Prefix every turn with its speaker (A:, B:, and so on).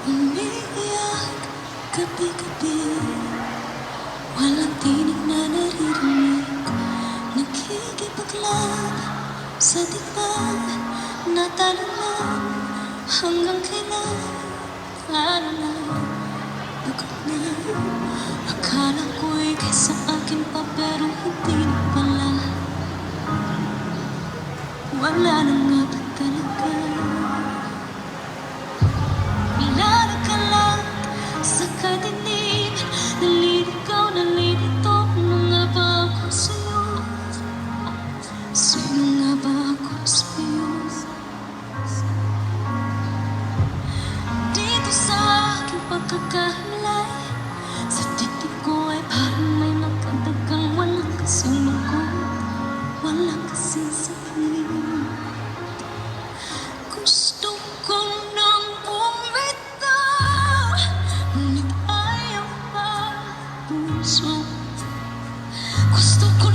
A: Umiiyak gabi-gabi, walang tinig na naririnig. Nakikipaglab sa digmaan, natalon hanggang kailan. Ano na, pagod na. Akala ko'y kaysa akin pa, pero hindi na pala. Wala na nga ba talaga? Minarakalang sa kadinig, naliligaw, nalilito. Ano nga ba ako sa'yo? Sino nga ba ako sa'yo? Dito sa aking pagkakahalay, sa titig ko ay parang may nakadagang walang kasing lungkot, walang kasing sakit. Gusto ko nang bumitaw, ngunit ayaw pa puso. Gusto ko